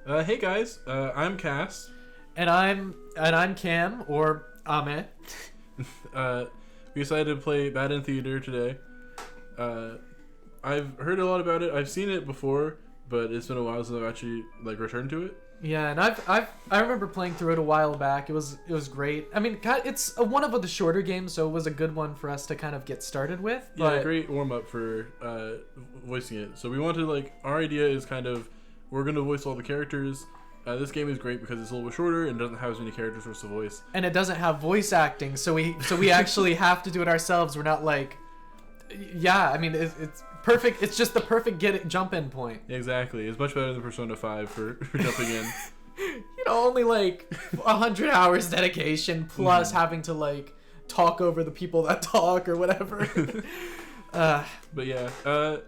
Hey guys, I'm Cass. And I'm Cam, or Ahmed. We decided to play Bad in Theater today. I've heard a lot about it. I've seen it before, but it's been a while since I've actually returned to it. Yeah, and I remember playing through it a while back. It was great. I mean, it's one of the shorter games, so it was a good one for us to kind of get started with. But... Yeah, great warm up for voicing it. So we wanted our idea is we're gonna voice all the characters. This game is great because it's a little bit shorter and doesn't have as many characters for us to voice. And it doesn't have voice acting, so we actually have to do it ourselves. We're not I mean, it's perfect. It's just the perfect jump in point. Exactly. It's much better than Persona 5 for jumping in. Only 100 hours dedication plus having to talk over the people that talk or whatever. But yeah,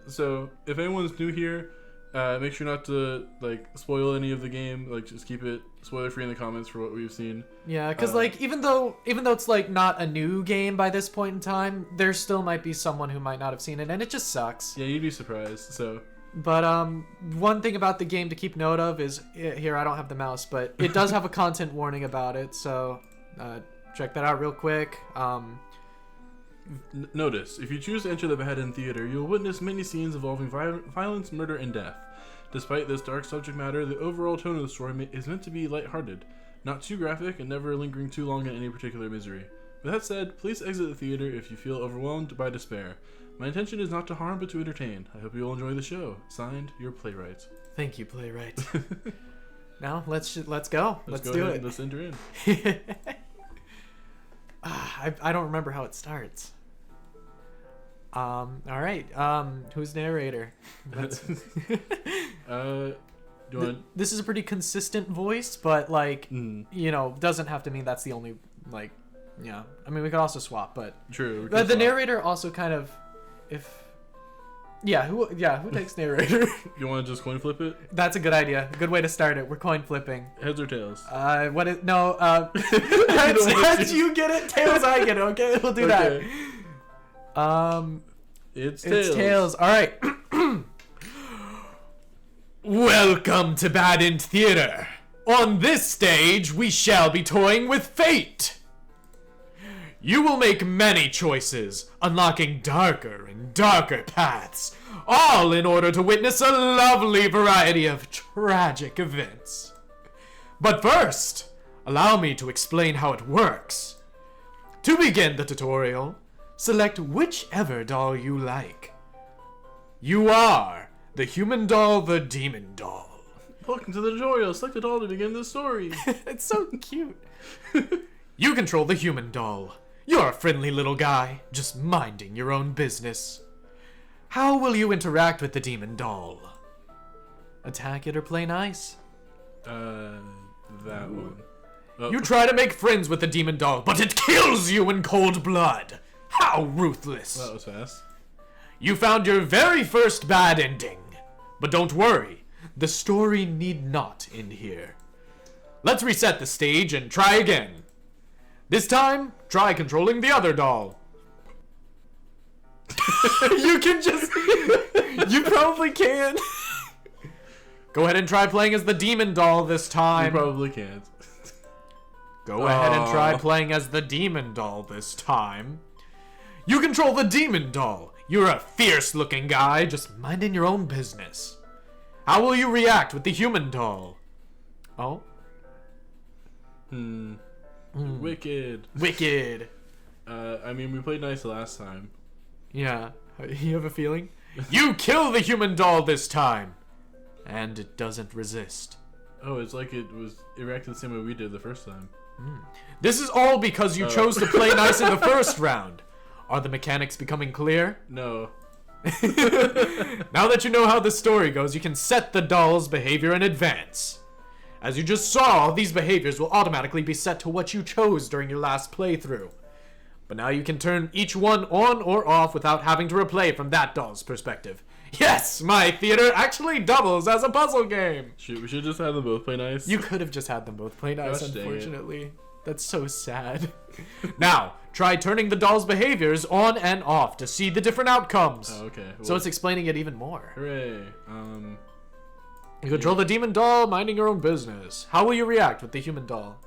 so if anyone's new here, make sure not to spoil any of the game. Just keep it spoiler free in the comments for what we've seen. Yeah, because even though it's not a new game by this point in time, there still might be someone who might not have seen it, and it just sucks. Yeah, you'd be surprised. So, but one thing about the game to keep note of is here. I don't have the mouse, but it does have a content warning about it. So check that out real quick. Notice, if you choose to enter the Bad in Theater, you'll witness many scenes involving violence, murder, and death. Despite this dark subject matter, the overall tone of the story is meant to be lighthearted, not too graphic, and never lingering too long in any particular misery. With that said, please exit the theater if you feel overwhelmed by despair. My intention is not to harm, but to entertain. I hope you will enjoy the show. Signed, your playwright. Thank you, playwright. Now, let's go. Let's do it. Let's enter in. I don't remember how it starts. All right. Who's narrator? This is a pretty consistent voice, but doesn't have to mean that's the only yeah. I mean, we could also swap, but true. The narrator also kind of who takes narrator? You want to just coin flip it? That's a good idea. Good way to start it. We're coin flipping. Heads or tails? Heads you get it, tails I get it. Okay, we'll do that. It's tails. All right. Welcome to Bad in Theater. On this stage, we shall be toying with fate. You will make many choices, unlocking darker and darker paths, all in order to witness a lovely variety of tragic events. But first, allow me to explain how it works. To begin the tutorial, select whichever doll you like. You are the human doll, the demon doll. Welcome to the tutorial. Select a doll to begin the story. It's so cute. You control the human doll. You're a friendly little guy, just minding your own business. How will you interact with the demon doll? Attack it or play nice? That one. Oh. You try to make friends with the demon doll, but it kills you in cold blood. How ruthless. That was fast. You found your very first bad ending. But don't worry, the story need not end here. Let's reset the stage and try again. This time, try controlling the other doll. You probably can. Go ahead and try playing as the demon doll this time. You probably can't. Go ahead and try playing as the demon doll this time. You control the demon doll. You're a fierce-looking guy, just minding your own business. How will you react with the human doll? Oh? Wicked. I mean, we played nice last time. Yeah. You have a feeling? You kill the human doll this time! And it doesn't resist. Oh, it's like it reacted the same way we did the first time. This is all because you chose to play nice in the first round. Are the mechanics becoming clear? No. Now that you know how the story goes, you can set the doll's behavior in advance. As you just saw, these behaviors will automatically be set to what you chose during your last playthrough. But now you can turn each one on or off without having to replay from that doll's perspective. Yes, my theater actually doubles as a puzzle game. Shoot, we should just have them both play nice. You could have just had them both play nice, Gosh, unfortunately. That's so sad. Now, try turning the doll's behaviors on and off to see the different outcomes. Oh, okay. So it's explaining it even more. Hooray. You control the demon doll, minding your own business. How will you react with the human doll?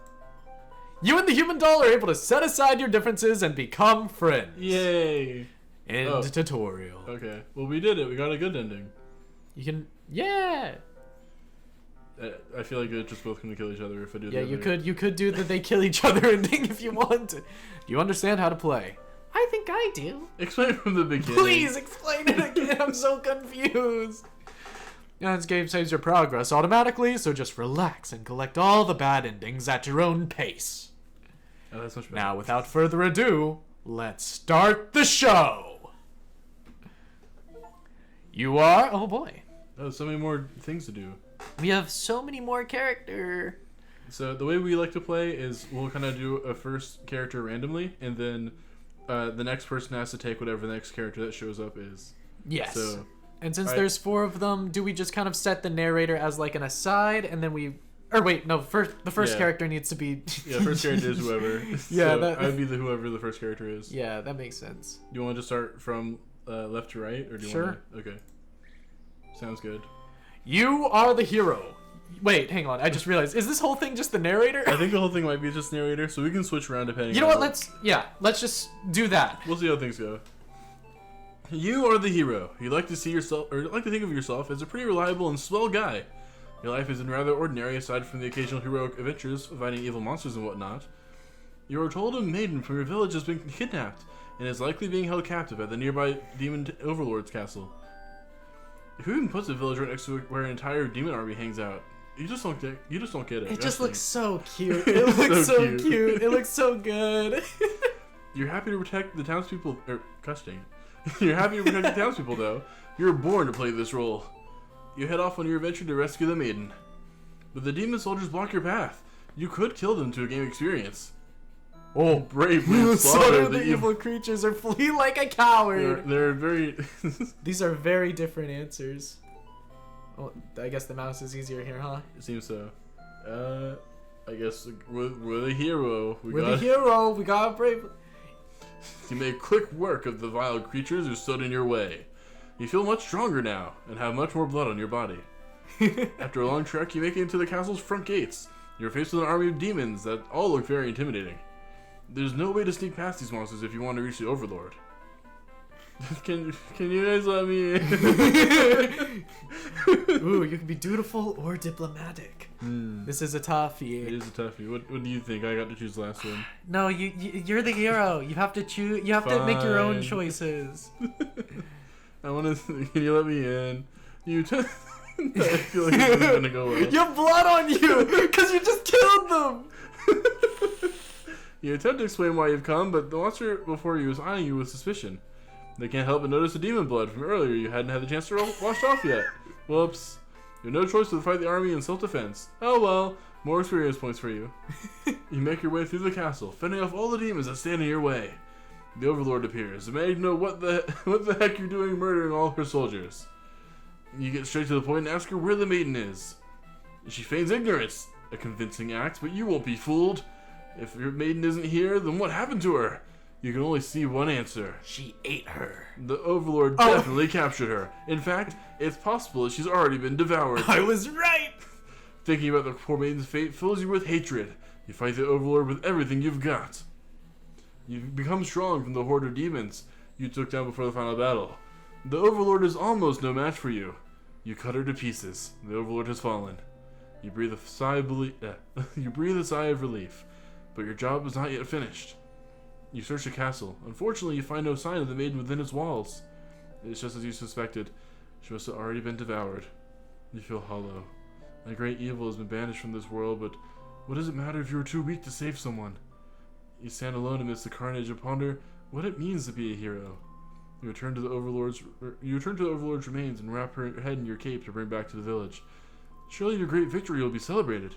You and the human doll are able to set aside your differences and become friends. Yay! End tutorial. Okay. Well, we did it. We got a good ending. You can... Yeah! I feel like they're just both going to kill each other if I do that. Yeah, you could do the they kill each other ending if you want. Do you understand how to play? I think I do. Explain from the beginning. Please explain it again. I'm so confused. Yeah, this game saves your progress automatically, so just relax and collect all the bad endings at your own pace. Oh, that's much better. Now, without further ado, let's start the show. You are... Oh, boy. Oh, so many more things to do. We have so many more characters. So the way we like to play is we'll kind of do a first character randomly, and then the next person has to take whatever the next character that shows up is. Yes. So, and since there's 4 of them, do we just kind of set the narrator as like an aside, and then we... Or wait, no, the first character needs to be... Yeah, first character is whoever. Yeah, so I'd be whoever the first character is. Yeah, that makes sense. Do you want to start from left to right? Or do you want to... Okay. Sounds good. You are the hero. Wait, hang on. I just realized. Is this whole thing just the narrator? I think the whole thing might be just narrator, so we can switch around depending. You know what? Let's just do that. We'll see how things go. You are the hero. You like to see yourself, or like to think of yourself as a pretty reliable and swell guy. Your life is rather ordinary, aside from the occasional heroic adventures of fighting evil monsters and whatnot. You are told a maiden from your village has been kidnapped and is likely being held captive at the nearby demon overlord's castle. Who even puts a village right next to where an entire demon army hangs out? You just don't get it. It just looks so cute. It looks so cute. It looks so good. You're happy to protect the townspeople. You're happy to protect the townspeople, though. You're born to play this role. You head off on your adventure to rescue the maiden, but the demon soldiers block your path. You could kill them to gain experience. Oh, bravely slaughter the evil creatures or flee like a coward. They're very... These are very different answers. Oh, I guess the mouse is easier here, huh? It seems so. I guess we're the hero. We're the hero. We got brave. You make quick work of the vile creatures who stood in your way. You feel much stronger now and have much more blood on your body. After a long trek, you make it into the castle's front gates. You're faced with an army of demons that all look very intimidating. There's no way to sneak past these monsters if you want to reach the Overlord. Can you guys let me in? Ooh, you can be dutiful or diplomatic. This is a toughie. It is a toughie. What do you think? I got to choose the last one. No, you're the hero. You have to choose. You have to make your own choices. I want to. Can you let me in? I feel like this is gonna go well. You have blood on you because you just killed them. You attempt to explain why you've come, but the monster before you is eyeing you with suspicion. They can't help but notice the demon blood from earlier you hadn't had the chance to wash off yet. Whoops. You have no choice but to fight the army in self-defense. Oh well, more experience points for you. You make your way through the castle, fending off all the demons that stand in your way. The Overlord appears, demanding to know what the heck you're doing murdering all her soldiers. You get straight to the point and ask her where the maiden is. She feigns ignorance, a convincing act, but you won't be fooled. If your maiden isn't here, then what happened to her? You can only see one answer. She ate her. The Overlord definitely captured her. In fact, it's possible that she's already been devoured. I was right! Thinking about the poor maiden's fate fills you with hatred. You fight the Overlord with everything you've got. You've become strong from the horde of demons you took down before the final battle. The Overlord is almost no match for you. You cut her to pieces. The Overlord has fallen. You breathe a sigh of relief, but your job is not yet finished. You search the castle. Unfortunately, you find no sign of the maiden within its walls. It's just as you suspected. She must have already been devoured. You feel hollow. A great evil has been banished from this world, but what does it matter if you are too weak to save someone? You stand alone amidst the carnage and ponder what it means to be a hero. You return to the Overlord's remains and wrap her head in your cape to bring back to the village. Surely your great victory will be celebrated.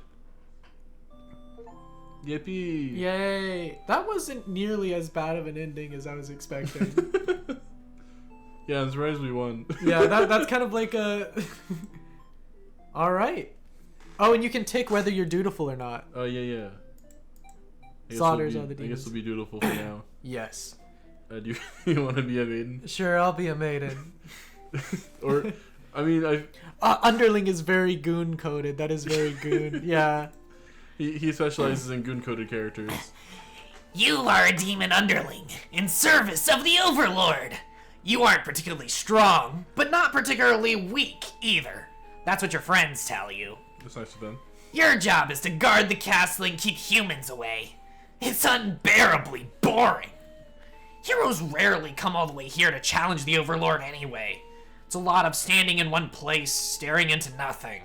Yippee! Yay! That wasn't nearly as bad of an ending as I was expecting. Yeah, I'm surprised we won. Yeah, that's kind of like a... Alright. Oh, and you can tick whether you're dutiful or not. Oh, yeah. Slaughters all the demons. I guess we'll be dutiful for now. Yes. Do you want to be a maiden? Sure, I'll be a maiden. Or I mean, Underling is very goon coded. That is very goon. Yeah. He specializes in goon coded characters. You are a demon underling in service of the Overlord. You aren't particularly strong, but not particularly weak either. That's what your friends tell you. That's nice of them. Your job is to guard the castle and keep humans away. It's unbearably boring. Heroes rarely come all the way here to challenge the Overlord anyway. It's a lot of standing in one place, staring into nothing.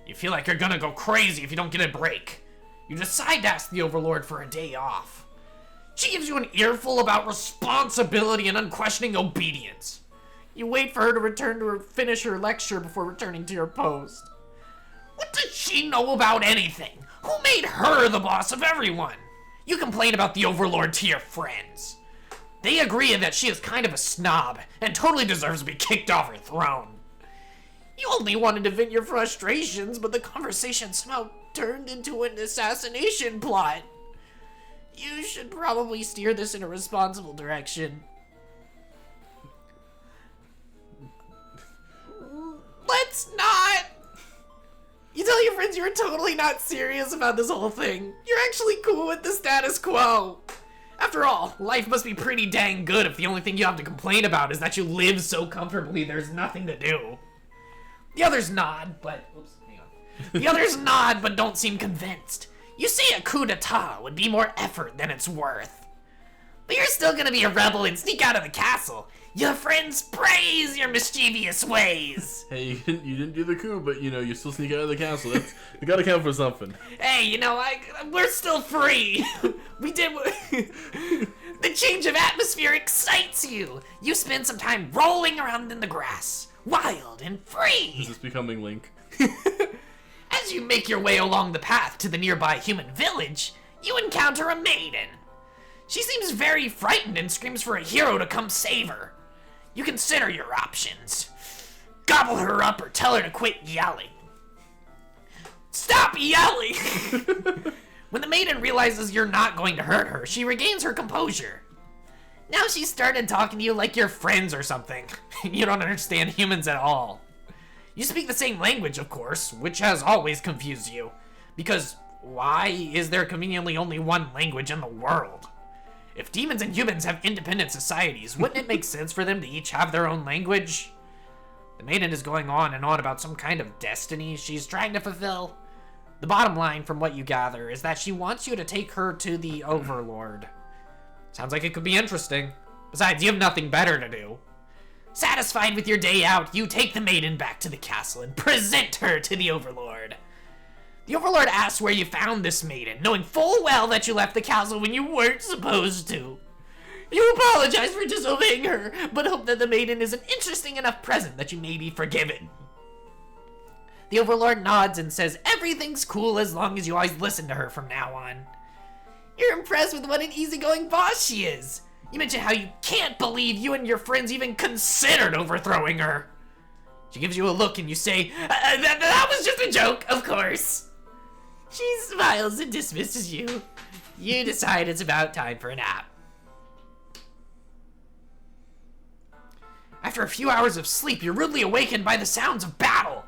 You feel like you're gonna go crazy if you don't get a break. You decide to ask the Overlord for a day off. She gives you an earful about responsibility and unquestioning obedience. You wait for her to return to finish her lecture before returning to your post. What does she know about anything? Who made her the boss of everyone? You complain about the Overlord to your friends. They agree that she is kind of a snob and totally deserves to be kicked off her throne. You only wanted to vent your frustrations, but the conversation somehow turned into an assassination plot. You should probably steer this in a responsible direction. Let's not! You tell your friends you're totally not serious about this whole thing. You're actually cool with the status quo. After all, life must be pretty dang good if the only thing you have to complain about is that you live so comfortably there's nothing to do. The others nod, but... Oops, hang on. The others nod, but don't seem convinced. You say a coup d'etat would be more effort than it's worth. But you're still gonna be a rebel and sneak out of the castle. Your friends praise your mischievous ways. Hey, you didn't do the coup, but you still sneak out of the castle. That's you gotta count for something. Hey, we're still free. We did. The change of atmosphere excites you. You spend some time rolling around in the grass, wild and free. This is becoming Link. As you make your way along the path to the nearby human village, you encounter a maiden. She seems very frightened and screams for a hero to come save her. You consider your options. Gobble her up or tell her to quit yelling. Stop yelling! When the maiden realizes you're not going to hurt her, she regains her composure. Now she's started talking to you like you're friends or something. You don't understand humans at all. You speak the same language, of course, which has always confused you. Because why is there conveniently only one language in the world? If demons and humans have independent societies, wouldn't it make sense for them to each have their own language? The maiden is going on and on about some kind of destiny she's trying to fulfill. The bottom line, from what you gather, is that she wants you to take her to the Overlord. Sounds like it could be interesting. Besides, you have nothing better to do. Satisfied with your day out, you take the maiden back to the castle and present her to the Overlord. The Overlord asks where you found this maiden, knowing full well that you left the castle when you weren't supposed to. You apologize for disobeying her, but hope that the maiden is an interesting enough present that you may be forgiven. The Overlord nods and says everything's cool as long as you always listen to her from now on. You're impressed with what an easygoing boss she is. You mention how you can't believe you and your friends even considered overthrowing her. She gives you a look and you say, that was just a joke, of course. She smiles and dismisses you. You decide it's about time for a nap. After a few hours of sleep, you're rudely awakened by the sounds of battle.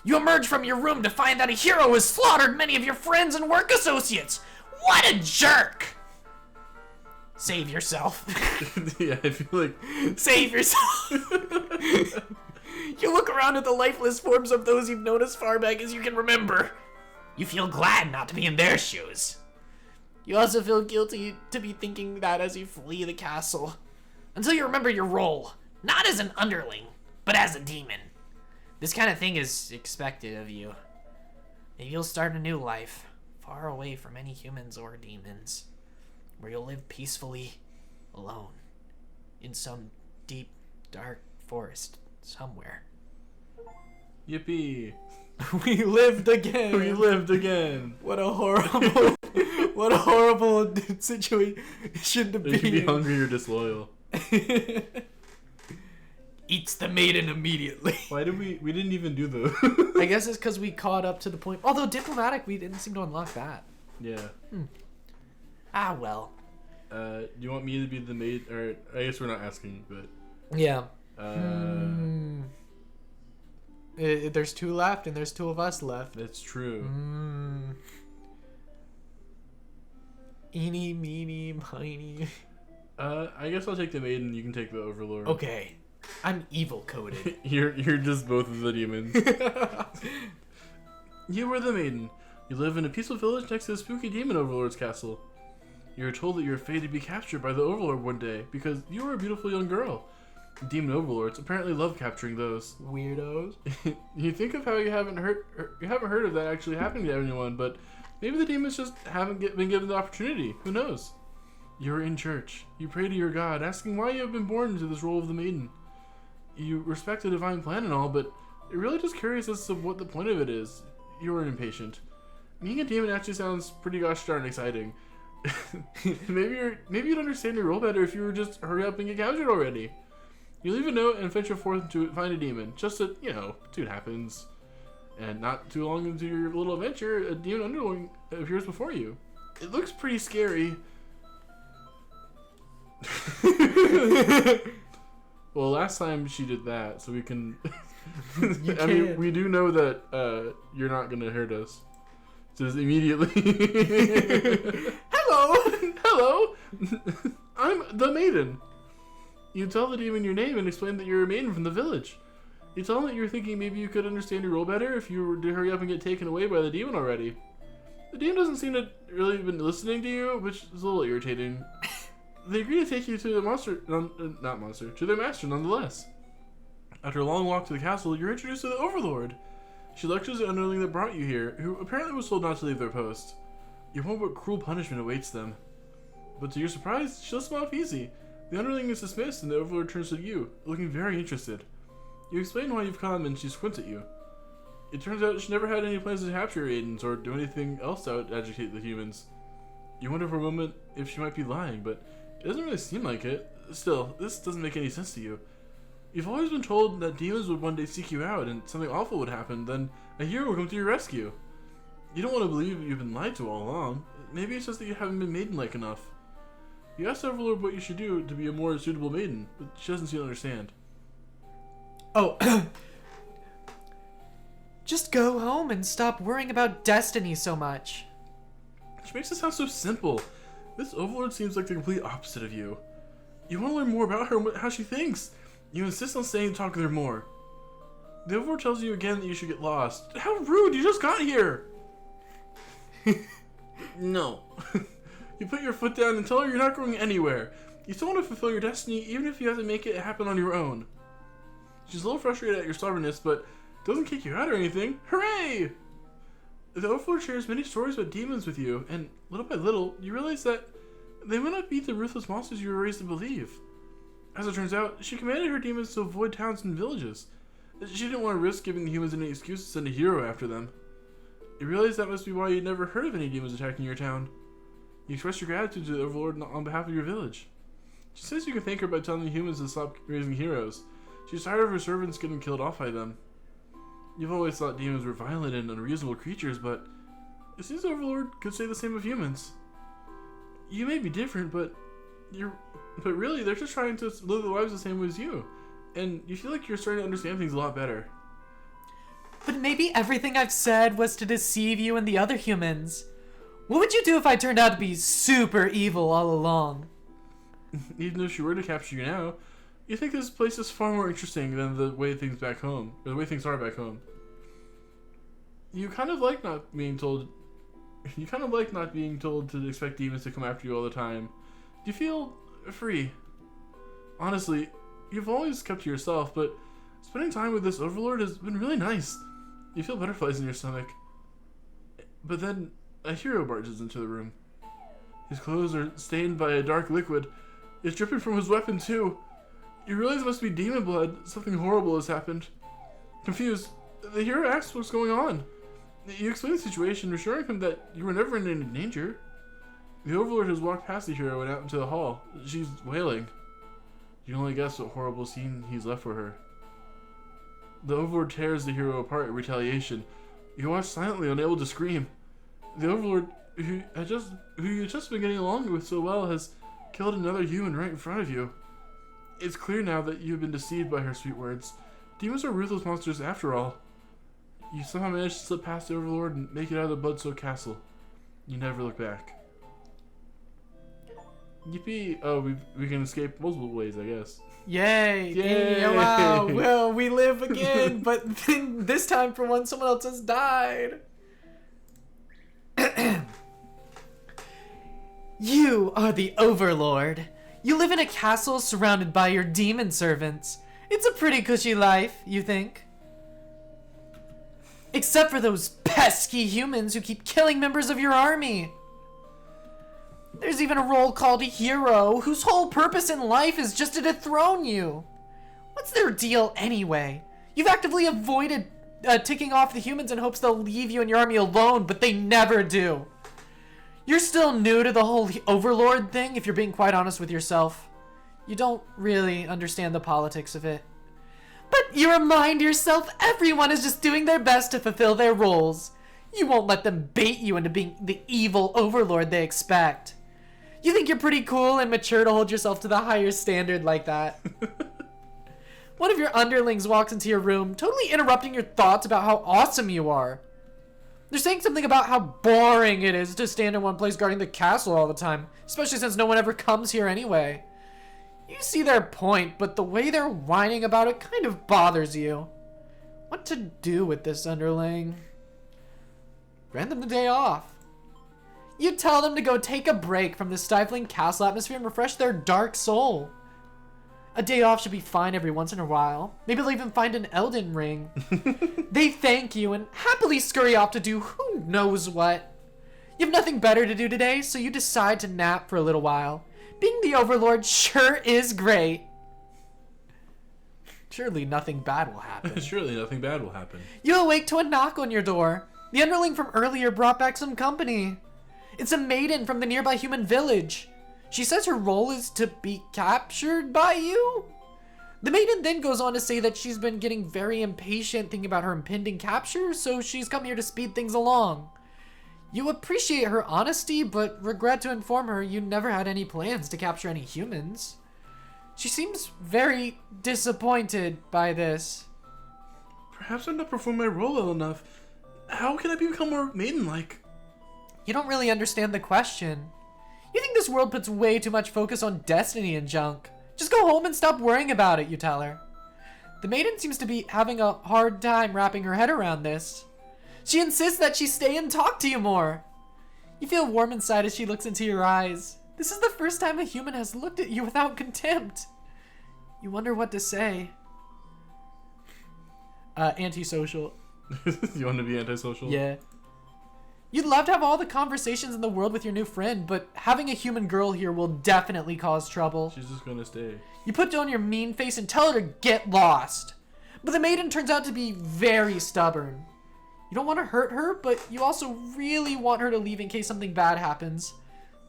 You emerge from your room to find that a hero has slaughtered many of your friends and work associates. What a jerk! Save yourself. Yeah, I feel like... Save yourself. You look around at the lifeless forms of those you've known as far back as you can remember. You feel glad not to be in their shoes. You also feel guilty to be thinking that as you flee the castle. Until you remember your role, not as an underling, but as a demon. This kind of thing is expected of you. Maybe you'll start a new life, far away from any humans or demons, where you'll live peacefully, alone, in some deep, dark forest somewhere. Yippee! We lived again. We lived again. What a horrible situation to be. You should be hungry or disloyal. Eats the maiden immediately. Why did we didn't even do the... I guess it's because we caught up to the point. Although diplomatic, we didn't seem to unlock that. Yeah. Ah, well. Do you want me to be the maid? Or I guess we're not asking, but... Yeah. There's 2 left, and there's 2 of us left. It's true. Eeny, meeny, miny. I guess I'll take the maiden. You can take the overlord. Okay. I'm evil coded. You're just both of the demons. You are the maiden. You live in a peaceful village next to the spooky demon overlord's castle. You are told that you are fated to be captured by the overlord one day because you are a beautiful young girl. Demon overlords apparently love capturing those Weirdos. You think of how you haven't heard of that actually happening to anyone, but maybe the demons just haven't been given the opportunity. Who knows? You are in church. You pray to your god, asking why you have been born into this role of the maiden. You respect the divine plan and all, but you're really just curious as to what the point of it is. You are impatient. Being a demon actually sounds pretty gosh darn exciting. maybe you'd understand your role better if you were just hurry up and get captured already. You leave a note and venture forth to find a demon. Just that, it happens. And not too long into your little adventure, a demon underling appears before you. It looks pretty scary. Well, last time she did that, so we can... I mean, we do know that you're not going to hurt us. Just immediately. Hello! I'm the maiden. You tell the demon your name and explain that you're a maiden from the village. You tell him that you're thinking maybe you could understand your role better if you were to hurry up and get taken away by the demon already. The demon doesn't seem to really have been listening to you, which is a little irritating. They agree to take you to the to their master nonetheless. After a long walk to the castle, you're introduced to the overlord. She lectures the underling that brought you here, who apparently was told not to leave their post. You wonder what cruel punishment awaits them. But to your surprise, she lets them off easy. The underling is dismissed and the overlord turns to you, looking very interested. You explain why you've come and she squints at you. It turns out she never had any plans to capture Aidens or do anything else that would agitate the humans. You wonder for a moment if she might be lying, but it doesn't really seem like it. Still, this doesn't make any sense to you. You've always been told that demons would one day seek you out and something awful would happen, then a hero would come to your rescue. You don't want to believe you've been lied to all along. Maybe it's just that you haven't been maiden-like enough. You asked Overlord what you should do to be a more suitable maiden, but she doesn't seem to understand. Oh, just go home and stop worrying about destiny so much. She makes it sound so simple. This Overlord seems like the complete opposite of you. You want to learn more about her and how she thinks. You insist on staying to talk with her more. The Overlord tells you again that you should get lost. How rude! You just got here! No. You put your foot down and tell her you're not going anywhere. You still want to fulfill your destiny even if you have to make it happen on your own. She's a little frustrated at your stubbornness, but doesn't kick you out or anything. Hooray! The Overlord shares many stories about demons with you, and little by little, you realize that they may not be the ruthless monsters you were raised to believe. As it turns out, she commanded her demons to avoid towns and villages. She didn't want to risk giving the humans any excuse to send a hero after them. You realize that must be why you never heard of any demons attacking your town. You express your gratitude to the Overlord on behalf of your village. She says you can thank her by telling the humans to stop raising heroes. She's tired of her servants getting killed off by them. You've always thought demons were violent and unreasonable creatures, but it seems the Overlord could say the same of humans. You may be different, but really they're just trying to live their lives the same way as you, and you feel like you're starting to understand things a lot better. But maybe everything I've said was to deceive you and the other humans. What would you do if I turned out to be super evil all along? Even if she were to capture you now, you think this place is far more interesting than the way things back home, or the way things are back home. You kind of like not being told to expect demons to come after you all the time. You feel free. Honestly, you've always kept to yourself, but spending time with this Overlord has been really nice. You feel butterflies in your stomach. But then a hero barges into the room. His clothes are stained by a dark liquid. It's dripping from his weapon too. You realize it must be demon blood. Something horrible has happened. Confused, the hero asks what's going on. You explain the situation, assuring him that you were never in any danger. The Overlord has walked past the hero and out into the hall. She's wailing. You can only guess what horrible scene he's left for her. The Overlord tears the hero apart in retaliation. You watch silently, unable to scream. The Overlord, who you've just been getting along with so well, has killed another human right in front of you. It's clear now that you've been deceived by her sweet words. Demons are ruthless monsters after all. You somehow managed to slip past the Overlord and make it out of the Bloodsoaked Castle. You never look back. Yippee! Oh, we can escape multiple ways, I guess. Yay! Yay! Wow! Well, we live again, but this time for once someone else has died. You are the Overlord. You live in a castle surrounded by your demon servants. It's a pretty cushy life, you think? Except for those pesky humans who keep killing members of your army. There's even a role called a hero, whose whole purpose in life is just to dethrone you. What's their deal anyway? You've actively avoided ticking off the humans in hopes they'll leave you and your army alone, but they never do. You're still new to the whole Overlord thing, if you're being quite honest with yourself. You don't really understand the politics of it. But you remind yourself everyone is just doing their best to fulfill their roles. You won't let them bait you into being the evil Overlord they expect. You think you're pretty cool and mature to hold yourself to the higher standard like that. One of your underlings walks into your room, totally interrupting your thoughts about how awesome you are. They're saying something about how boring it is to stand in one place guarding the castle all the time, especially since no one ever comes here anyway. You see their point, but the way they're whining about it kind of bothers you. What to do with this underling? Grant them the day off. You tell them to go take a break from the stifling castle atmosphere and refresh their dark soul. A day off should be fine every once in a while. Maybe they'll even find an Elden Ring. They thank you and happily scurry off to do who knows what. You have nothing better to do today, so you decide to nap for a little while. Being the Overlord sure is great. Surely nothing bad will happen. Surely nothing bad will happen. You awake to a knock on your door. The underling from earlier brought back some company. It's a maiden from the nearby human village. She says her role is to be captured by you. The maiden then goes on to say that she's been getting very impatient thinking about her impending capture, so she's come here to speed things along. You appreciate her honesty, but regret to inform her you never had any plans to capture any humans. She seems very disappointed by this. Perhaps I'm not performing my role well enough. How can I become more maiden-like? You don't really understand the question. You think this world puts way too much focus on destiny and junk. Just go home and stop worrying about it, you tell her. The maiden seems to be having a hard time wrapping her head around this. She insists that she stay and talk to you more. You feel warm inside as she looks into your eyes. This is the first time a human has looked at you without contempt. You wonder what to say. Antisocial. You want to be antisocial? Yeah. You'd love to have all the conversations in the world with your new friend, but having a human girl here will definitely cause trouble. She's just gonna stay. You put on your mean face and tell her to get lost. But the maiden turns out to be very stubborn. You don't want to hurt her, but you also really want her to leave in case something bad happens.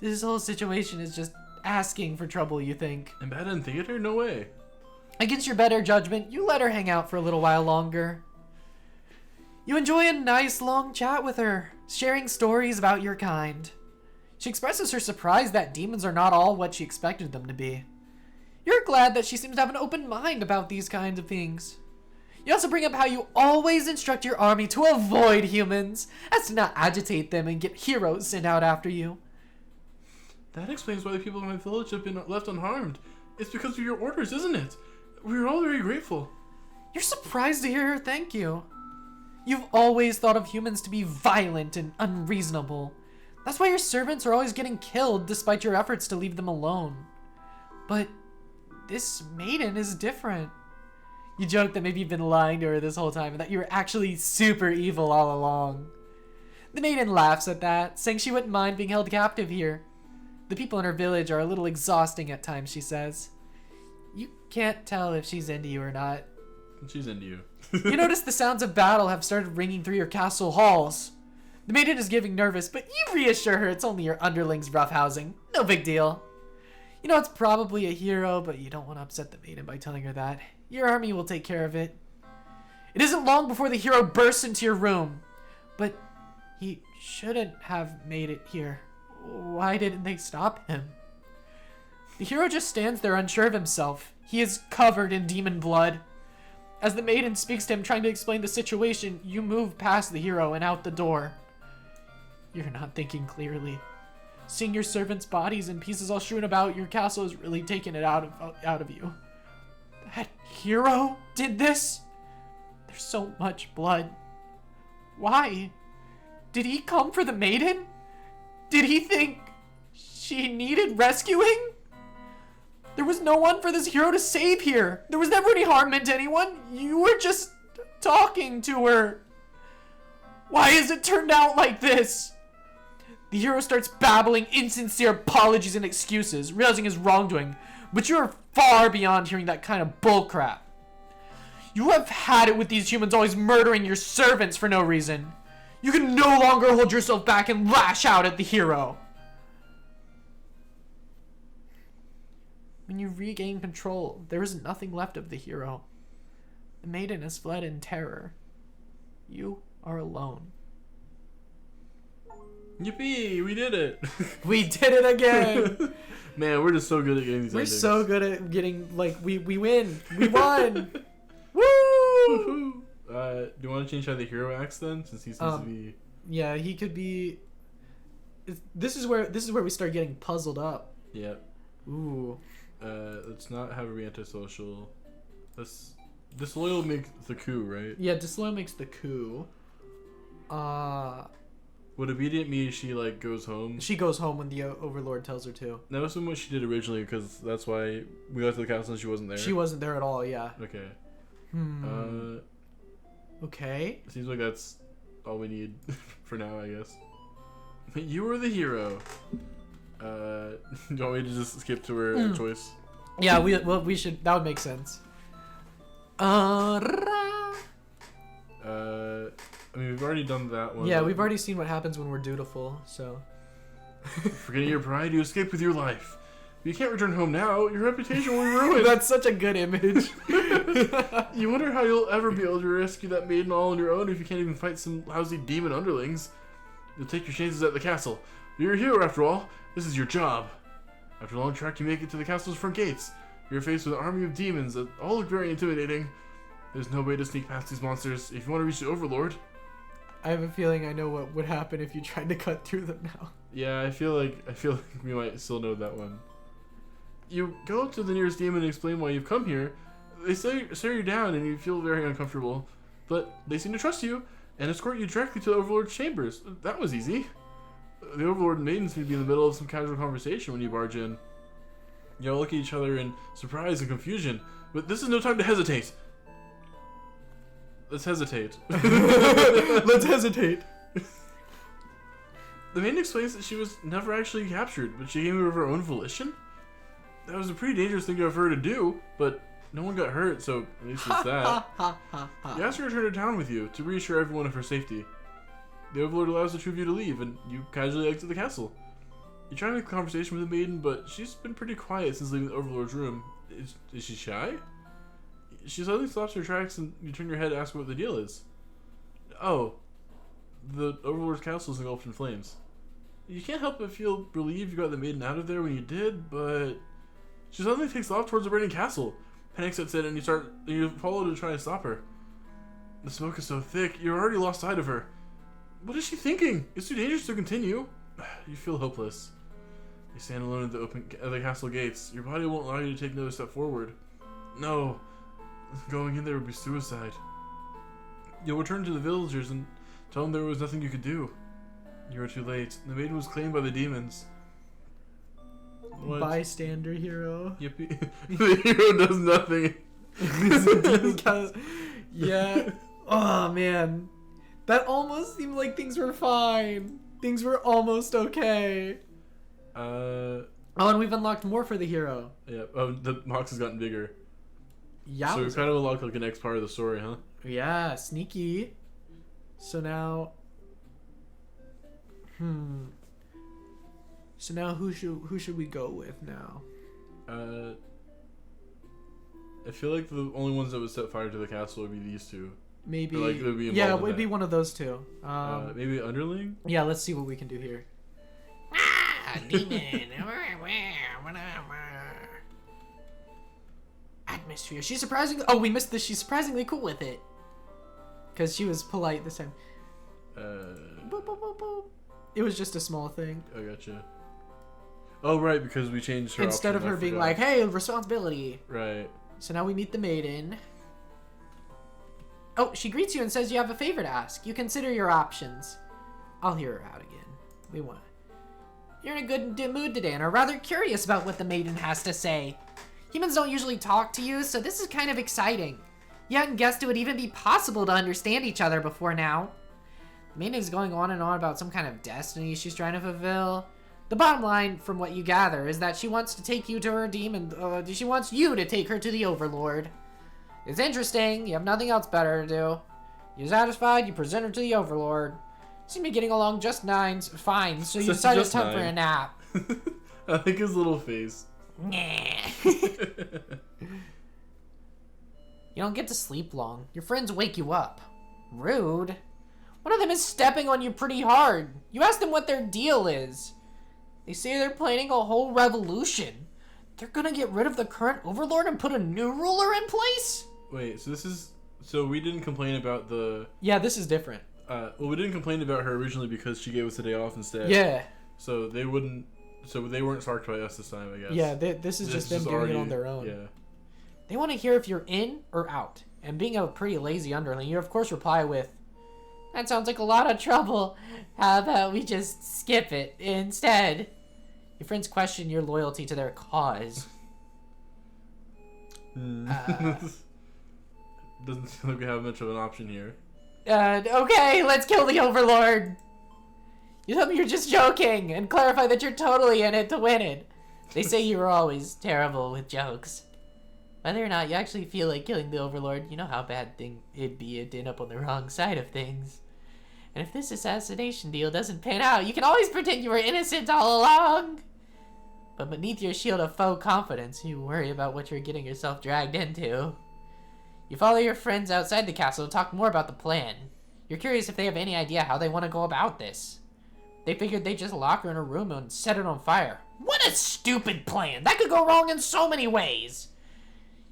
This whole situation is just asking for trouble, you think. And bad in theater? No way. Against your better judgment, you let her hang out for a little while longer. You enjoy a nice long chat with her, sharing stories about your kind. She expresses her surprise that demons are not all what she expected them to be. You're glad that she seems to have an open mind about these kinds of things. You also bring up how you always instruct your army to avoid humans, as to not agitate them and get heroes sent out after you. That explains why the people in my village have been left unharmed. It's because of your orders, isn't it? We're all very grateful. You're surprised to hear her thank you. You've always thought of humans to be violent and unreasonable. That's why your servants are always getting killed despite your efforts to leave them alone. But this maiden is different. You joke that maybe you've been lying to her this whole time and that you were actually super evil all along. The maiden laughs at that, saying she wouldn't mind being held captive here. The people in her village are a little exhausting at times, she says. You can't tell if she's into you or not. She's into you. You notice the sounds of battle have started ringing through your castle halls. The maiden is getting nervous, but you reassure her it's only your underlings roughhousing. No big deal. You know it's probably a hero, but you don't want to upset the maiden by telling her that. Your army will take care of it. It isn't long before the hero bursts into your room. But he shouldn't have made it here. Why didn't they stop him? The hero just stands there unsure of himself. He is covered in demon blood. As the maiden speaks to him, trying to explain the situation, you move past the hero and out the door. You're not thinking clearly. Seeing your servants' bodies and pieces all strewn about your castle is really taking it out of you. That hero did this? There's so much blood. Why? Did he come for the maiden? Did he think she needed rescuing? There was no one for this hero to save here. There was never any harm meant to anyone. You were just talking to her. Why has it turned out like this? The hero starts babbling insincere apologies and excuses, realizing his wrongdoing, but you are far beyond hearing that kind of bullcrap. You have had it with these humans always murdering your servants for no reason. You can no longer hold yourself back and lash out at the hero. When you regain control, there is nothing left of the hero. The maiden has fled in terror. You are alone. Yippee! We did it! We did it again! Man, we're just so good at getting these We're endings. so good at getting, like, we win. We won! Woo! Do you want to change how the hero acts then? Since he seems to be... Yeah, he could be... This is where we start getting puzzled up. Yep. Ooh. Let's not have her be antisocial. Disloyal makes the coup, right? Yeah, disloyal makes the coup. Would obedient mean she, like, goes home? She goes home when the Overlord tells her to. That was what she did originally, because that's why we got to the castle and she wasn't there. She wasn't there at all, yeah. Okay. Okay. Seems like that's all we need for now, I guess. You were the hero. Do you want me to just skip to her choice? Yeah, we should. That would make sense. I mean, we've already done that one. Yeah, we've already seen what happens when we're dutiful, so. Forgetting your pride, you escape with your life. But you can't return home now. Your reputation will be ruined. That's such a good image. You wonder how you'll ever be able to rescue that maiden all on your own if you can't even fight some lousy demon underlings. You'll take your chances at the castle. You're a hero after all. This is your job. After a long trek, you make it to the castle's front gates. You're faced with an army of demons that all look very intimidating. There's no way to sneak past these monsters if you want to reach the Overlord. I have a feeling I know what would happen if you tried to cut through them now. Yeah, I feel like we might still know that one. You go up to the nearest demon and explain why you've come here. They stare you down and you feel very uncomfortable, but they seem to trust you and escort you directly to the Overlord's chambers. That was easy. The Overlord and Maiden seem to be in the middle of some casual conversation when you barge in. You all look at each other in surprise and confusion, but this is no time to hesitate. Let's hesitate. Let's hesitate. The Maiden explains that she was never actually captured, but she came here of her own volition. That was a pretty dangerous thing of her to do, but no one got hurt, so at least it's that. You asked her to return to town with you to reassure everyone of her safety. The Overlord allows the two of you to leave, and you casually exit the castle. You try to make a conversation with the Maiden, but she's been pretty quiet since leaving the Overlord's room. Is she shy? She suddenly stops her tracks, and you turn your head to ask what the deal is. Oh, the Overlord's castle is engulfed in flames. You can't help but feel relieved you got the Maiden out of there when you did, but she suddenly takes off towards the burning castle. Panic sets in, and you follow to try and stop her. The smoke is so thick, you're already lost sight of her. What is she thinking? It's too dangerous to continue. You feel hopeless. You stand alone at the castle gates. Your body won't allow you to take another step forward. No, going in there would be suicide. You'll return to the villagers and tell them there was nothing you could do. You are too late. The maiden was claimed by the demons. What? Bystander hero. Yippee. The hero does nothing. Yeah. Oh, man. That almost seemed like things were fine. Things were almost okay. Oh, and we've unlocked more for the hero. Yeah. Oh, the box has gotten bigger. Yeah. So we've kind of unlocked like the next part of the story, huh? Yeah, sneaky. So now... So now who should we go with now? I feel like the only ones that would set fire to the castle would be these two. Maybe. Or, like, they'd be yeah, it involved in would be that. one of those two. Maybe underling? Yeah, let's see what we can do here. Ah, demon. atmosphere. She's surprisingly... Oh, we missed this. She's surprisingly cool with it. Because she was polite this time. Boop, boop, boop, boop. It was just a small thing. I gotcha. Oh, right, because we changed her Instead options, of her being like, hey, responsibility. Right. So now we meet the maiden. Oh, she greets you and says you have a favor to ask. You consider your options. I'll hear her out again. We want. You're in a good mood today and are rather curious about what the maiden has to say. Humans don't usually talk to you, so this is kind of exciting. You hadn't guessed it would even be possible to understand each other before now. The maiden is going on and on about some kind of destiny she's trying to fulfill. The bottom line, from what you gather, is that she wants to take you to her demon. She wants you to take her to the Overlord. It's interesting. You have nothing else better to do. You're satisfied. You present her to the Overlord. Seem to be getting along just fine. So you decide it's time for a nap. I think his little face. You don't get to sleep long. Your friends wake you up. Rude. One of them is stepping on you pretty hard. You ask them what their deal is. They say they're planning a whole revolution. They're gonna get rid of the current overlord and put a new ruler in place? Wait, so this is... So we didn't complain about the... Yeah, this is different. Well, we didn't complain about her originally because she gave us a day off instead. Yeah. So they wouldn't... So they weren't sparked by us this time, I guess. Yeah, this is just them doing it on their own. Yeah. They want to hear if you're in or out. And being a pretty lazy underling, you of course reply with, that sounds like a lot of trouble. How about we just skip it instead? Your friends question your loyalty to their cause. Doesn't seem like we have much of an option here. Okay, let's kill the Overlord. You tell me you're just joking and clarify that you're totally in it to win it. They say you were always terrible with jokes. Whether or not you actually feel like killing the Overlord, you know how bad it'd be to end up on the wrong side of things. And if this assassination deal doesn't pan out, you can always pretend you were innocent all along. But beneath your shield of faux confidence, you worry about what you're getting yourself dragged into. You follow your friends outside the castle to talk more about the plan. You're curious if they have any idea how they want to go about this. They figured they'd just lock her in a room and set it on fire. What a stupid plan! That could go wrong in so many ways!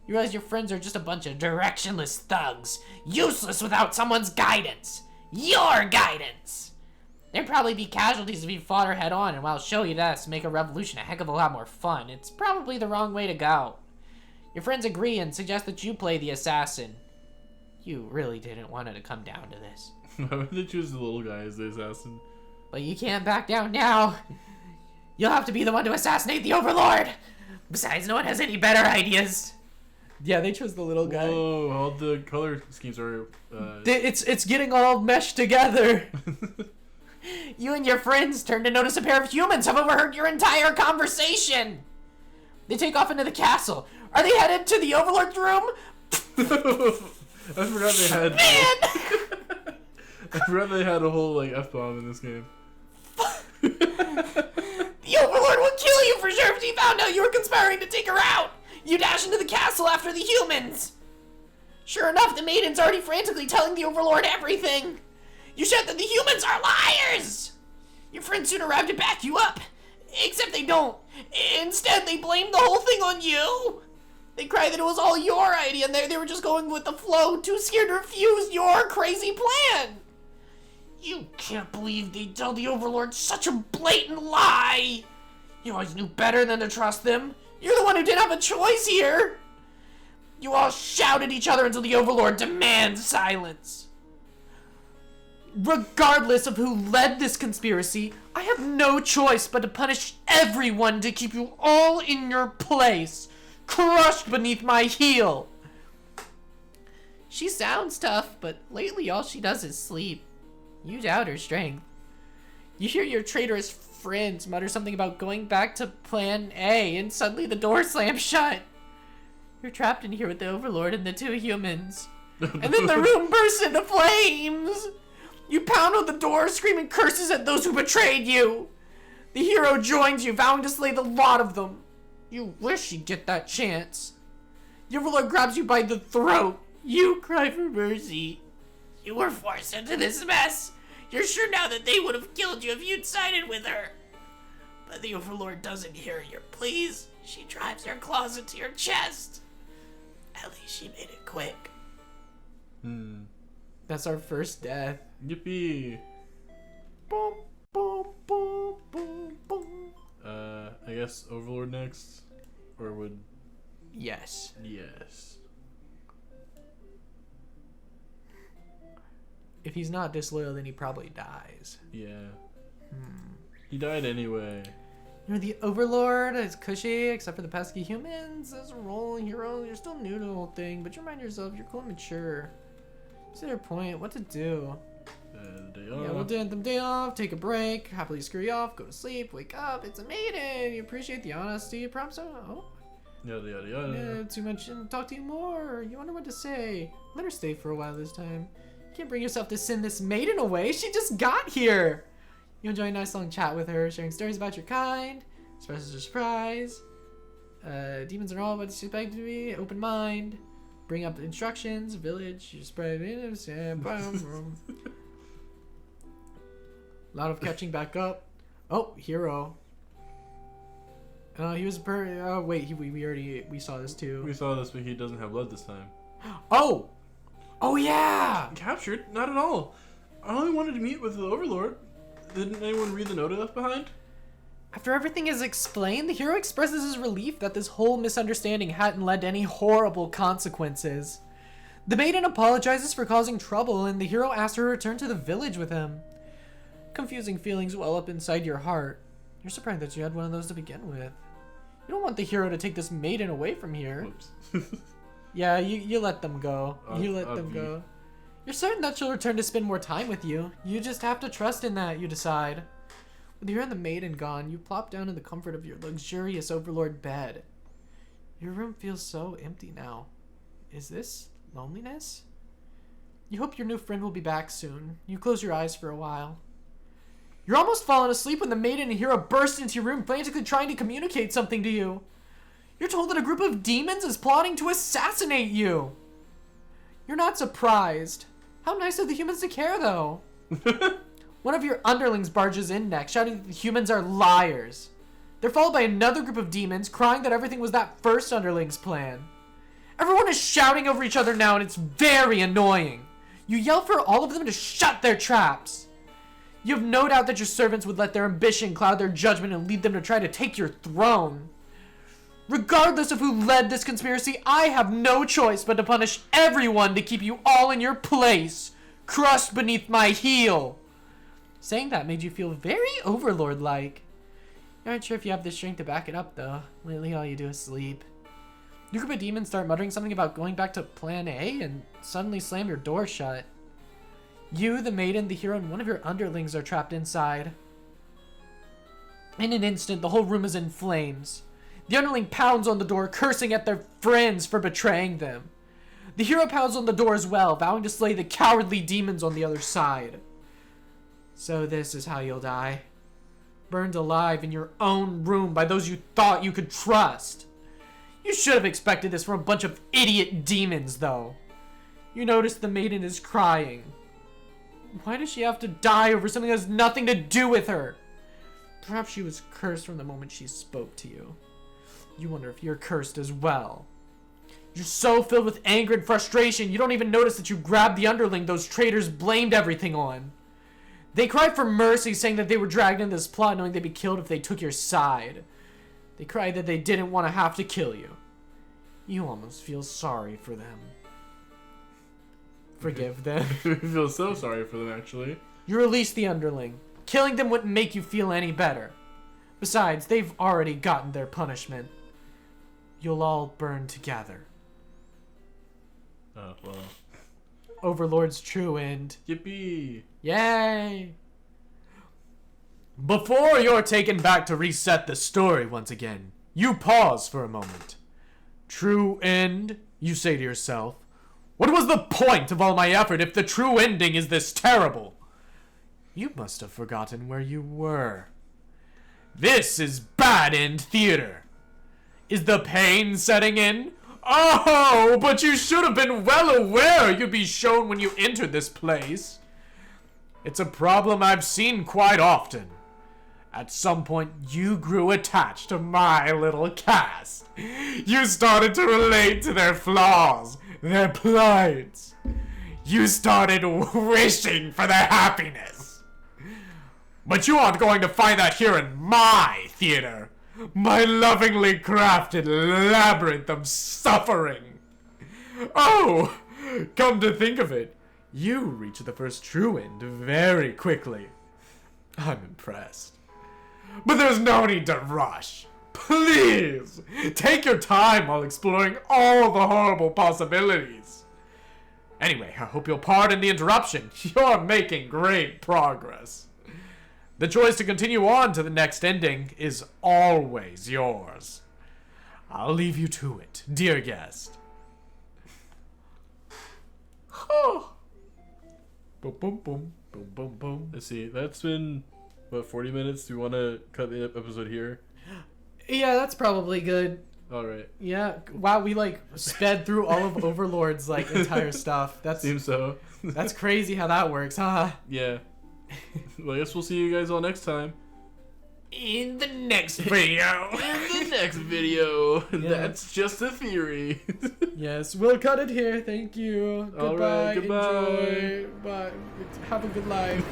You realize your friends are just a bunch of Directionless thugs, useless without someone's guidance. Your guidance! There'd probably be casualties if you fought her head on, and while show you that to make a revolution a heck of a lot more fun, it's probably the wrong way to go. Your friends agree and suggest that you play the assassin. You really didn't want it to come down to this. Why would they choose the little guy as the assassin? But you can't back down now. You'll have to be the one to assassinate the Overlord. Besides, no one has any better ideas. Yeah, they chose the little guy. Whoa, all the color schemes are... It's getting all meshed together. You and your friends turn to notice a pair of humans have overheard your entire conversation. They take off into the castle. Are they headed to the Overlord's room? I forgot they had... Man! I forgot they had a whole, like, F-bomb in this game. The Overlord will kill you for sure if he found out you were conspiring to take her out. You dash into the castle after the humans. Sure enough, the maiden's already frantically telling the Overlord everything. You shout that the humans are liars. Your friends soon arrive to back you up. Except they don't. Instead, they blame the whole thing on you. They cry that it was all your idea and they were just going with the flow, too scared to refuse your crazy plan. You can't believe they tell the Overlord such a blatant lie. You always knew better than to trust them. You're the one who didn't have a choice here. You all shout at each other until the Overlord demands silence. Regardless of who led this conspiracy, I have no choice but to punish everyone to keep you all in your place, crushed beneath my heel. She sounds tough, but lately all she does is sleep. You doubt her strength. You hear your traitorous friends mutter something about going back to Plan A, and suddenly the door slams shut. You're trapped in here with the Overlord and the two humans. And then the room bursts into flames! You pound on the door, screaming curses at those who betrayed you! The hero joins you, vowing to slay the lot of them. You wish you'd get that chance. The Overlord grabs you by the throat. You cry for mercy. You were forced into this mess. You're sure now that they would have killed you if you'd sided with her. But the Overlord doesn't hear your pleas. She drives her claws into your chest. At least she made it quick. That's our first death. Yippee. Boom, boom, boom, boom, boom. I guess Overlord next? Or would... Yes. Yes. If he's not disloyal, then he probably dies. Yeah. He died anyway. You're the Overlord. It's cushy, except for the pesky humans. As a role hero, you're still new to the whole thing, but you remind yourself you're cool and mature. See their point. What to do? The day off. Yeah, we'll do them day off, take a break, happily scurry off, go to sleep, wake up. It's a maiden. You appreciate the honesty. Perhaps Yada yada yada. yeah, too much and talk to you more. You wonder what to say. Let her stay for a while this time. You can't bring yourself to send this maiden away. She just got here. You enjoy a nice long chat with her, sharing stories about your kind, expresses her surprise. Demons are all what you expect to be. Open mind. Bring up instructions. Village. You spread in. A lot of catching back up. Oh, hero. He was wait, we saw this too. We saw this, but he doesn't have blood this time. Oh! Oh yeah! Captured? Not at all. I only wanted to meet with the Overlord. Didn't anyone read the note I left behind? After everything is explained, the hero expresses his relief that this whole misunderstanding hadn't led to any horrible consequences. The maiden apologizes for causing trouble, and the hero asks her to return to the village with him. Confusing feelings well up inside your heart. You're surprised that you had one of those to begin with. You don't want the hero to take this maiden away from here. Whoops. Yeah, you let them go. You let them go. You're certain that she'll return to spend more time with you. You just have to trust in that, you decide. With you and the maiden gone, you plop down in the comfort of your luxurious Overlord bed. Your room feels so empty now. Is this loneliness? You hope your new friend will be back soon. You close your eyes for a while. You're almost fallen asleep when the maiden and hero burst into your room, frantically trying to communicate something to you. You're told that a group of demons is plotting to assassinate you. You're not surprised. How nice of the humans to care, though. One of your underlings barges in next, shouting that the humans are liars. They're followed by another group of demons, crying that everything was that first underling's plan. Everyone is shouting over each other now, and it's very annoying. You yell for all of them to shut their traps. You have no doubt that your servants would let their ambition cloud their judgment and lead them to try to take your throne. Regardless of who led this conspiracy, I have no choice but to punish everyone to keep you all in your place, crushed beneath my heel. Saying that made you feel very Overlord-like. You aren't sure if you have the strength to back it up, though. Lately, all you do is sleep. Your group of demons start muttering something about going back to Plan A and suddenly slam your door shut. You, the maiden, the hero, and one of your underlings are trapped inside. In an instant, the whole room is in flames. The underling pounds on the door, cursing at their friends for betraying them. The hero pounds on the door as well, vowing to slay the cowardly demons on the other side. So this is how you'll die. Burned alive in your own room by those you thought you could trust. You should have expected this from a bunch of idiot demons, though. You notice the maiden is crying. Why does she have to die over something that has nothing to do with her? Perhaps she was cursed from the moment she spoke to you. You wonder if you're cursed as well. You're so filled with anger and frustration, you don't even notice that you grabbed the underling those traitors blamed everything on. They cried for mercy, saying that they were dragged into this plot knowing they'd be killed if they took your side. They cried that they didn't want to have to kill you. You almost feel sorry for them. Forgive them. I feel so sorry for them, actually. You release the underling. Killing them wouldn't make you feel any better. Besides, they've already gotten their punishment. You'll all burn together. Oh, well. Overlord's true end. Yippee! Yay! Before you're taken back to reset the story once again, you pause for a moment. True end, you say to yourself. What was the point of all my effort if the true ending is this terrible? You must have forgotten where you were. This is bad end theater. Is the pain setting in? Oh, but you should have been well aware you'd be shown when you entered this place. It's a problem I've seen quite often. At some point, you grew attached to my little cast. You started to relate to their flaws, their plights. You started wishing for their happiness. But you aren't going to find that here in my theater. My lovingly crafted labyrinth of suffering. Oh, come to think of it, you reached the first true end very quickly. I'm impressed. But there's no need to rush. Please, take your time while exploring all the horrible possibilities. Anyway, I hope you'll pardon the interruption. You're making great progress. The choice to continue on to the next ending is always yours. I'll leave you to it, dear guest. Oh. Boom, boom, boom, boom, boom, boom. Let's see. That's been, what, 40 minutes? Do you want to cut the episode here? Yeah, that's probably good. All right. Yeah. Wow, we like sped through all of Overlord's like entire stuff. Seems so. That's crazy how that works, huh? Yeah. Well, I guess we'll see you guys all next time. In the next video. In the next video. Yeah. That's just a theory. Yes, we'll cut it here. Thank you. All Goodbye. right, goodbye. Enjoy. Bye. Have a good life.